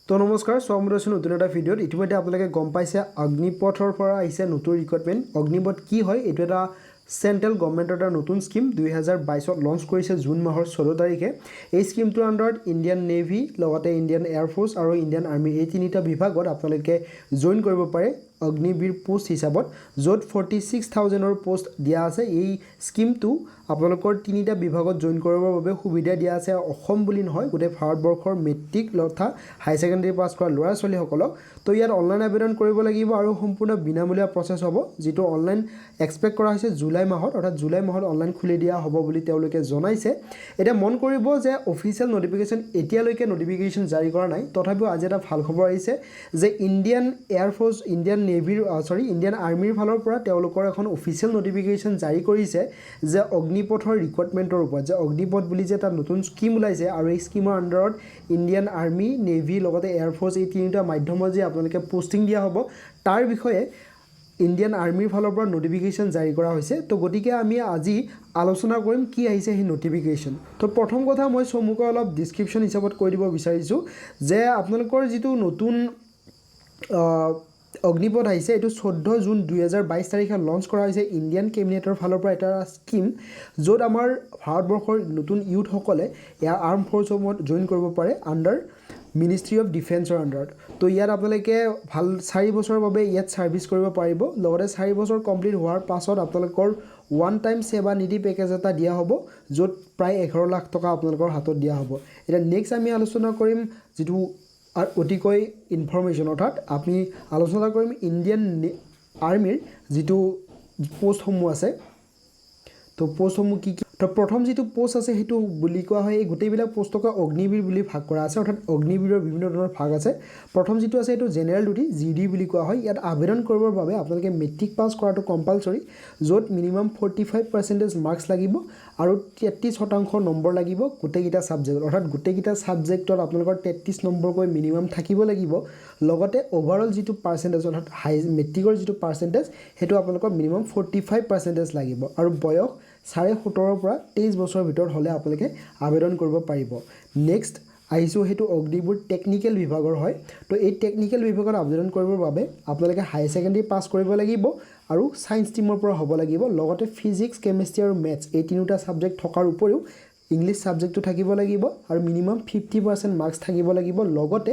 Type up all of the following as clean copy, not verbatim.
তো নমস্কাৰ স্বাগতম জনাইছোঁ নতুন এটা ভিডিঅ'ত। ইতিমধ্যে আপোনালোকে গম পাইছে অগ্নিপথৰ পৰা আহিছে নতুন ৰিক্ৰুটমেণ্ট। অগ্নিপথ কি হয়? এইটো এটা চেণ্ট্ৰেল গভৰ্ণমেণ্টৰ এটা নতুন স্কিম 2022ত লঞ্চ কৰিছে জুন মাহৰ 14 তাৰিখে। এই স্কিমটোৰ আণ্ডাৰত ইণ্ডিয়ান নেভি, লগতে ইণ্ডিয়ান এয়াৰফ'ৰ্চ আৰু ইণ্ডিয়ান আৰ্মি এই তিনিটা বিভাগত আপোনালোকে জইন কৰিব পাৰে অগ্নিবীৰ পোষ্ট হিচাপত, য'ত 46,000ৰ পোষ্ট দিয়া আছে। এই স্কিমটো আপোনালোকৰ তিনিটা বিভাগত জইন কৰিবৰ বাবে সুবিধা দিয়া আছে। অসম বুলি নহয়, গোটেই ভাৰতবৰ্ষৰ মেট্ৰিক তথা হায়াৰ ছেকেণ্ডেৰী পাছ কৰা ল'ৰা ছোৱালীসকলক। তো ইয়াত অনলাইন আবেদন কৰিব লাগিব আৰু সম্পূৰ্ণ বিনামূলীয়া প্ৰচেছ হ'ব, যিটো অনলাইন এক্সপেক্ট কৰা হৈছে জুলাই মাহত, অৰ্থাৎ জুলাই মাহত অনলাইন খুলি দিয়া হ'ব বুলি তেওঁলোকে জনাইছে। এতিয়া মন কৰিব যে অফিচিয়েল নটিফিকেশ্যন এতিয়ালৈকে নটিফিকেশ্যন জাৰি কৰা নাই। তথাপিও আজি এটা ভাল খবৰ আহিছে যে ইণ্ডিয়ান এয়াৰফ'ৰ্চ, ইণ্ডিয়ান নেভিৰ ইণ্ডিয়ান আৰ্মিৰ ফালৰ পৰা তেওঁলোকৰ এখন অফিচিয়েল নটিফিকেশ্যন জাৰি কৰিছে যে অগ্নিপথৰ ৰিক্ৰুটমেণ্টৰ ওপৰত, যে অগ্নিপথ বুলি যে এটা নতুন স্কিম ওলাইছে আৰু এই স্কিমৰ আণ্ডাৰত ইণ্ডিয়ান আৰ্মি, নেভি লগতে এয়াৰফ'ৰ্চ এই তিনিটা মাধ্যমত যে আপোনালোকে পষ্টিং দিয়া হ'ব, তাৰ বিষয়ে ইণ্ডিয়ান আৰ্মিৰ ফালৰ পৰা নটিফিকেশ্যন জাৰি কৰা হৈছে। তো গতিকে আমি আজি আলোচনা কৰিম কি আহিছে সেই নটিফিকেশ্যন। তো প্ৰথম কথা মই চমুকৈ অলপ ডিছক্ৰিপশ্যন হিচাপত কৈ দিব বিচাৰিছোঁ যে আপোনালোকৰ যিটো নতুন অগ্নিপথ আহিছে, এইটো 14 জুন 2022 তাৰিখে লঞ্চ কৰা হৈছে ইণ্ডিয়ান কেবিনেটৰ ফালৰ পৰা এটা স্কিম, য'ত আমাৰ ভাৰতবৰ্ষৰ নতুন ইউথসকলে ইয়াৰ আৰ্ম ফ'ৰ্চসমূহত জইন কৰিব পাৰে আণ্ডাৰ মিনিষ্ট্ৰী অফ ডিফেন্সৰ আণ্ডাৰত। তো ইয়াত আপোনালোকে 4 বছৰৰ বাবে ইয়াত ছাৰ্ভিচ কৰিব পাৰিব। লগতে 4 বছৰ কমপ্লিট হোৱাৰ পাছত আপোনালোকৰ ওৱান টাইম সেৱা নিধি পেকেজ এটা দিয়া হ'ব, য'ত প্ৰায় 11 লাখ টকা আপোনালোকৰ হাতত দিয়া হ'ব। এতিয়া নেক্সট আমি আলোচনা কৰিম যিটো অতিকৈ ইনফৰ্মেশ্যন, অৰ্থাৎ আমি আলোচনা কৰিম ইণ্ডিয়ান আৰ্মিৰ যিটো পোষ্টসমূহ আছে। তো পোষ্টসমূহ কি কি? তো প্ৰথম যিটো পোষ্ট আছে সেইটো বুলি কোৱা হয়, এই গোটেইবিলাক পোষ্টকে অগ্নিবীৰ বুলি ভাগ কৰা আছে, অৰ্থাৎ অগ্নিবীৰৰ বিভিন্ন ধৰণৰ ভাগ আছে। প্ৰথম যিটো আছে এইটো জেনেৰেল ডিউটি, GD বুলি কোৱা হয়। ইয়াত আবেদন কৰিবৰ বাবে আপোনালোকে মেট্ৰিক পাছ কৰাটো কম্পালচৰি, য'ত মিনিমাম 45% মাৰ্কছ লাগিব আৰু 33% নম্বৰ লাগিব গোটেইকেইটা ছাবজেক্টত, অৰ্থাৎ গোটেইকেইটা ছাবজেক্টত আপোনালোকৰ 33 নম্বৰকৈ মিনিমাম থাকিব লাগিব। লগতে অভাৰঅল যিটো পাৰ্চেণ্টেজ, অৰ্থাৎ মেট্ৰিকৰ যিটো পাৰ্চেণ্টেজ, সেইটো আপোনালোকৰ মিনিমাম 45% লাগিব। আৰু বয়স 17.5 পৰা 23 বছৰৰ ভিতৰত হ'লে আপোনালোকে আবেদন কৰিব পাৰিব। নেক্সট আহিছোঁ, সেইটো অগ্নিবীৰ টেকনিকেল বিভাগৰ হয়। তো এই টেকনিকেল বিভাগত আবেদন কৰিবৰ বাবে আপোনালোকে হায়াৰ ছেকেণ্ডেৰী পাছ কৰিব লাগিব আৰু ছায়েন্স ষ্ট্ৰীমৰ পৰা হ'ব লাগিব। লগতে ফিজিক্স, কেমেষ্ট্ৰি আৰু মেথছ এই তিনিটা ছাবজেক্ট থকাৰ উপৰিও ইংলিছ ছাবজেক্টটো থাকিব লাগিব আৰু মিনিমাম 50% মাৰ্কছ থাকিব লাগিব। লগতে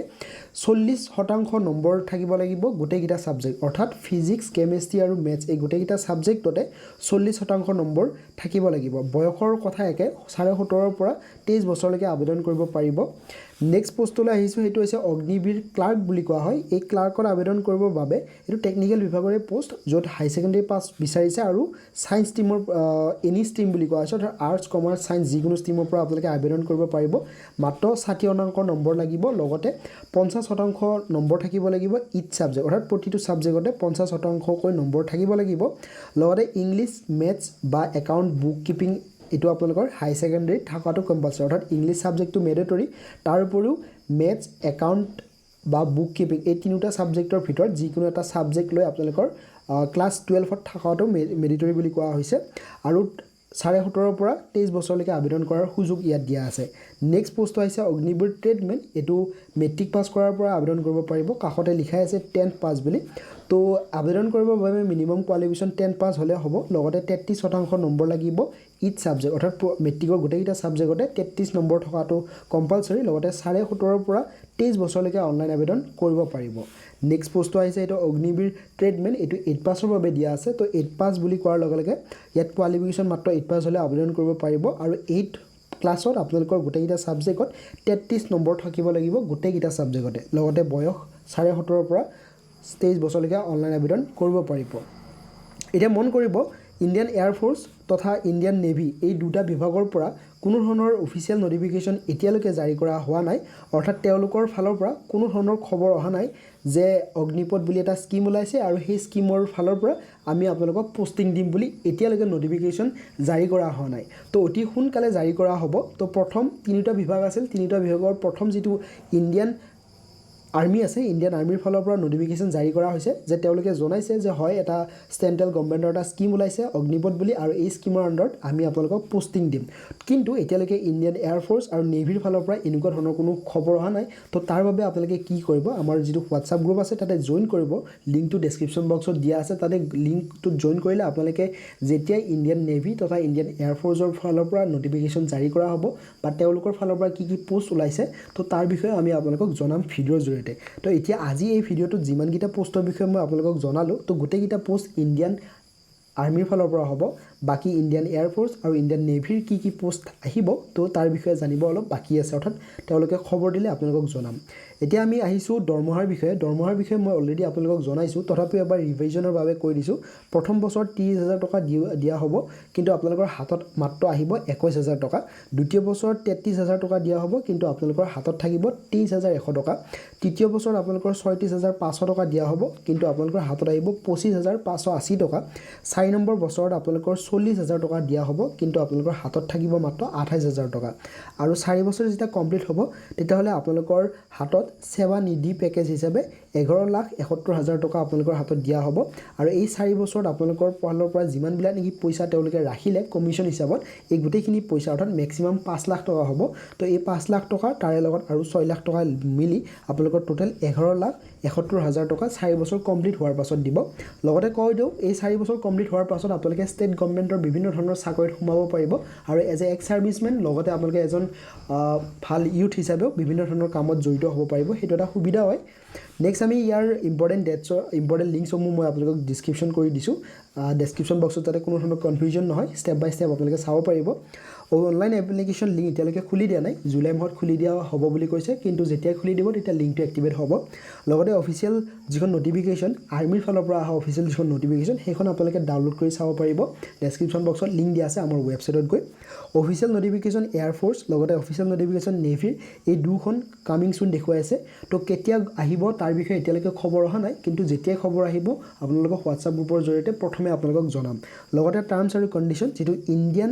40% নম্বৰ থাকিব লাগিব গোটেইকেইটা ছাবজেক্ট, অৰ্থাৎ ফিজিক্স, কেমেষ্ট্ৰি আৰু মেথছ এই গোটেইকেইটা ছাবজেক্টতে 40% নম্বৰ থাকিব লাগিব। বয়সৰ কথা একে, 17.5 পৰা 23 বছৰলৈকে আবেদন কৰিব পাৰিব। নেক্সট পোষ্টলৈ আহিছোঁ, সেইটো হৈছে অগ্নিবীৰ ক্লাৰ্ক বুলি কোৱা হয়। এই ক্লাৰ্কত আবেদন কৰিবৰ বাবে এইটো টেকনিকেল বিভাগৰে পোষ্ট, য'ত হাই ছেকেণ্ডেৰী পাছ বিচাৰিছে আৰু ছায়েন্স ষ্ট্ৰীমৰ এনি ষ্ট্ৰীম বুলি কোৱা হৈছে, অৰ্থাৎ আৰ্টছ, কমাৰ্চ, ছায়েন্স যিকোনো ষ্ট্ৰীমৰ পৰা আপোনালোকে আবেদন কৰিব পাৰিব। মাত্ৰ 60% নম্বৰ লাগিব। লগতে 50% নম্বৰ থাকিব লাগিব ইচ ছাবজেক্ট, অৰ্থাৎ প্ৰতিটো ছাবজেক্টতে 50%কৈ নম্বৰ থাকিব লাগিব। লগতে ইংলিছ, মেথছ বা একাউণ্ট, বুক কিপিং এইটো আপোনালোকৰ হাই ছেকেণ্ডেৰীত থকাটো কম্পালচৰি, অৰ্থাৎ ইংলিছ ছাবজেক্টটো মেণ্ডেটৰী। তাৰ উপৰিও মেথছ, একাউণ্ট বা বুক কিপিং এই তিনিটা ছাবজেক্টৰ ভিতৰত যিকোনো এটা ছাবজেক্ট লৈ আপোনালোকৰ ক্লাছ 12ত থকাটো মেণ্ডেটৰী বুলি কোৱা হৈছে। আৰু 17.5 পৰা 23 বছৰলৈকে আবেদন কৰাৰ সুযোগ ইয়াত দিয়া আছে। নেক্সট পোষ্ট আহিছে অগ্নিবীৰ ট্ৰেডমেন। এইটো মেট্ৰিক পাছ কৰাৰ পৰা আবেদন কৰিব পাৰিব। কাষতে লিখাই আছে 10th পাছ বুলি। তো আবেদন কৰিবৰ বাবে মিনিমাম কোৱালিফিকেশ্যন 10 পাছ হ'লে হ'ব। লগতে 33% নম্বৰ লাগিব ইচ ছাবজেক্ট, অৰ্থাৎ মেট্ৰিকৰ গোটেইকেইটা ছাবজেক্টতে 33 নম্বৰ থকাটো কম্পালচৰি। লগতে 17.5 পৰা 23 বছৰলৈকে অনলাইন আবেদন কৰিব পাৰিব। নেক্সট পোষ্টটো আহিছে এইটো অগ্নিবীৰ ট্ৰেডমেন। এইটো 8 পাছৰ বাবে দিয়া আছে। তো 8 পাছ বুলি কোৱাৰ লগে লগে ইয়াত কোৱালিফিকেশ্যন মাত্ৰ 8 পাছ হ'লে আবেদন কৰিব পাৰিব। আৰু 8 ক্লাছত আপোনালোকৰ গোটেইকেইটা ছাবজেক্টত 33 নম্বৰ থাকিব লাগিব গোটেইকেইটা ছাবজেক্টতে। লগতে বয়স 17.5 পৰা 23 বছৰলৈকে অনলাইন আবেদন কৰিব পাৰিব। এতিয়া মন কৰিব, ইণ্ডিয়ান এয়াৰফ'ৰ্চ তথা ইণ্ডিয়ান নেভি এই দুটা বিভাগৰ পৰা কোনো ধৰণৰ অফিচিয়েল নটিফিকেশ্যন এতিয়ালৈকে জাৰি কৰা হোৱা নাই, অৰ্থাৎ তেওঁলোকৰ ফালৰ পৰা কোনো ধৰণৰ খবৰ অহা নাই যে অগ্নিপথ বুলি এটা স্কিম ওলাইছে আৰু সেই স্কিমৰ ফালৰ পৰা আমি আপোনালোকক পষ্টিং দিম বুলি এতিয়ালৈকে নটিফিকেশ্যন জাৰি কৰা হোৱা নাই। তো অতি সোনকালে জাৰি কৰা হ'ব। তো প্ৰথম তিনিটা বিভাগ আছিল, তিনিটা বিভাগৰ প্ৰথম যিটো ইণ্ডিয়ান আৰ্মি আছে ইণ্ডিয়ান আৰ্মিৰ ফালৰ পৰা নটিফিকেশ্যন জাৰি কৰা হৈছে যে তেওঁলোকে জনাইছে যে হয় এটা চেণ্ট্ৰেল গভৰ্ণমেণ্টৰ এটা স্কিম ওলাইছে অগ্নিপথ বুলি আৰু এই স্কিমৰ আণ্ডাৰত আমি আপোনালোকক পোষ্টিং দিম কিন্তু এতিয়ালৈকে ইণ্ডিয়ান এয়াৰফ'ৰ্চ আৰু নেভিৰ ফালৰ পৰা এনেকুৱা ধৰণৰ কোনো খবৰ অহা নাই তো তাৰ বাবে আপোনালোকে কি কৰিব আমাৰ যিটো হোৱাটছআপ গ্ৰুপ আছে তাতে জইন কৰিব লিংকটো ডেছক্ৰিপশ্যন বক্সত দিয়া আছে তাতে লিংকটোত জইন কৰিলে আপোনালোকে যেতিয়াই ইণ্ডিয়ান নেভি তথা ইণ্ডিয়ান এয়াৰফ'ৰ্চৰ ফালৰ পৰা নটিফিকেশ্যন জাৰি কৰা হ'ব বা তেওঁলোকৰ ফালৰ পৰা কি পোষ্ট ওলাইছে তো তাৰ বিষয়ে আমি আপোনালোকক জনাম ভিডিঅ'ৰ জৰিয়তে তো এতিয়া আজি এই ভিডিঅ'টোত যিমানকেইটা পোষ্টৰ বিষয়ে মই আপোনালোকক জনালোঁ তো গোটেইকেইটা পোষ্ট ইণ্ডিয়ান আৰ্মিৰ ফালৰ পৰা হ'ব বাকী ইণ্ডিয়ান এয়াৰফ'ৰ্চ আৰু ইণ্ডিয়ান নেভিৰ কি পোষ্ট আহিব তো তাৰ বিষয়ে জানিব অলপ বাকী আছে অৰ্থাৎ তেওঁলোকে খবৰ দিলে আপোনালোকক জনাম এতিয়া আমি আহিছোঁ দৰমহাৰ বিষয়ে মই অলৰেডি আপোনালোকক জনাইছোঁ তথাপিও এবাৰ ৰিভিজনৰ বাবে কৈ দিছোঁ প্ৰথম বছৰত 30,000 টকা দিয়া হ'ব কিন্তু আপোনালোকৰ হাতত মাত্ৰ আহিব 21,000 টকা দ্বিতীয় বছৰত 33,000 টকা দিয়া হ'ব কিন্তু আপোনালোকৰ হাতত থাকিব 23,100 টকা তৃতীয় বছৰত আপোনালোকৰ 36,500 টকা দিয়া হ'ব কিন্তু আপোনালোকৰ হাতত আহিব 25,580 টকা 4 নম্বৰ বছৰত আপোনালোকৰ 40,000 টকা দিয়া হ'ব কিন্তু আপোনালোকৰ হাতত থাকিব মাত্ৰ 28,000 টকা আৰু 4 বছৰ যেতিয়া কমপ্লিট হ'ব তেতিয়াহ'লে আপোনালোকৰ হাতত সেৱা নিধি পেকেজ হিচাপে 11,71,000 টকা আপোনালোকৰ হাতত দিয়া হ'ব আৰু এই 4 বছৰত আপোনালোকৰ ফালৰ পৰা যিমানবিলাক নেকি পইচা তেওঁলোকে ৰাখিলে কমিশ্যন হিচাপত এই গোটেইখিনি পইচা অৰ্থাৎ মেক্সিমাম 5 লাখ টকা হ'ব তো এই 5 লাখ টকা তাৰে লগত আৰু 6 লাখ টকা মিলি আপোনালোকৰ টোটেল 11,71,000 টকা 4 বছৰ কমপ্লিট হোৱাৰ পাছত দিব লগতে কৈ দিওঁ এই 4 বছৰ কমপ্লিট হোৱাৰ পাছত আপোনালোকে ষ্টেট গভৰ্ণমেণ্টৰ বিভিন্ন ধৰণৰ চাকৰিত সোমাব পাৰিব আৰু এজ এ এক্স ছাৰ্ভিচমেন লগতে আপোনালোকে এজন ভাল ইউথ হিচাপেও বিভিন্ন ধৰণৰ কামত জড়িত হ'ব পাৰিব সেইটো এটা সুবিধা হয় নেক্সট আমি ইয়াৰ ইম্পৰ্টেণ্ট লিংকসমূহ মই আপোনালোকক ডিছক্ৰিপশ্যন কৰি দিছোঁ ডেছক্ৰিপশ্যন বক্সত যাতে কোনো ধৰণৰ কনফিউজন নহয় ষ্টেপ বাই ষ্টেপ আপোনালোকে চাব পাৰিব অনলাইন এপ্লিকেশ্যন লিংক এতিয়ালৈকে খুলি দিয়া নাই জুলাই মাহত খুলি দিয়া হ'ব বুলি কৈছে কিন্তু যেতিয়াই খুলি দিব তেতিয়া লিংকটো এক্টিভেট হ'ব লগতে অফিচিয়েল যিখন নটিফিকেশ্যন আৰ্মিৰ ফালৰ পৰা অহা অফিচিয়েল যিখন নটিফিকেশ্যন সেইখন আপোনালোকে ডাউনলোড কৰি চাব পাৰিব ডেছক্ৰিপশ্যন বক্সত লিংক দিয়া আছে আমাৰ ৱেবছাইটত গৈ অফিচিয়েল নটিফিকেশ্যন এয়াৰফ'ৰ্চ লগতে অফিচিয়েল নটিফিকেশ্যন নেভিৰ এই দুখন কামিং চুন দেখুৱাই আছে তো কেতিয়া আহিব তাৰ বিষয়ে এতিয়ালৈকে খবৰ অহা নাই কিন্তু যেতিয়াই খবৰ আহিব আপোনালোকক হোৱাটছআপ গ্ৰুপৰ জৰিয়তে প্ৰথমে আপোনালোকক জনাম লগতে টাৰ্মছ আৰু কণ্ডিশ্যন যিটো ইণ্ডিয়ান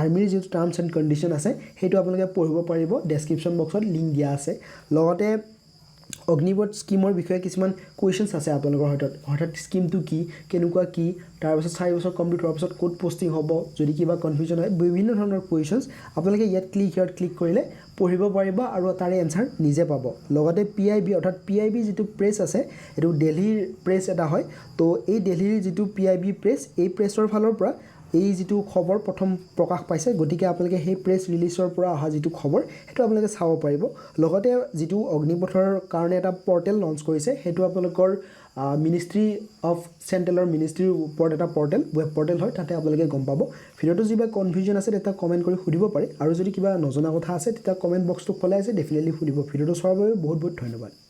আৰ্মিৰ যিটো টাৰ্মছ এণ্ড কণ্ডিশ্যন আছে সেইটো আপোনালোকে পঢ়িব পাৰিব ডেছক্ৰিপশ্যন বক্সত লিংক দিয়া আছে লগতে অগ্নিপথ স্কিমৰ বিষয়ে কিছুমান কুৱেশ্যনছ আছে আপোনালোকৰ হঠাৎ স্কিমটো কি কেনেকুৱা কি তাৰপিছত 4 বছৰ কমপ্লিট হোৱাৰ পিছত ক'ত পষ্টিং হ'ব যদি কিবা কনফিউজন হয় বিভিন্ন ধৰণৰ কুৱেশ্যনছ আপোনালোকে ইয়াত ক্লিক কৰিলে পঢ়িব পাৰিব আৰু তাৰে এনচাৰ নিজে পাব লগতে PIB অৰ্থাৎ PIB যিটো প্ৰেছ আছে এইটো দিল্লীৰ প্ৰেছ এটা হয় তো এই দিল্লীৰ যিটো PIB প্ৰেছ এই প্ৰেছৰ ফালৰ পৰা এই যিটো খবৰ প্ৰথম প্ৰকাশ পাইছে গতিকে আপোনালোকে সেই প্ৰেছ ৰিলিজৰ পৰা অহা যিটো খবৰ সেইটো আপোনালোকে চাব পাৰিব লগতে যিটো অগ্নিপথৰ কাৰণে এটা পৰ্টেল লঞ্চ কৰিছে সেইটো আপোনালোকৰ মিনিষ্ট্ৰি অফ চেণ্ট্ৰেলৰ মিনিষ্ট্ৰিৰ ওপৰত এটা ৱেব পৰ্টেল হয় তাতে আপোনালোকে গম পাব ভিডিঅ'টো যিবা কনফিউজন আছে তেতিয়া কমেণ্ট কৰি সুধিব পাৰে আৰু যদি কিবা নজনা কথা আছে তেতিয়া কমেণ্ট বক্সটো খোলা আছে ডেফিনেটলি সুধিব ভিডিঅ'টো চোৱাৰ বাবে বহুত বহুত ধন্যবাদ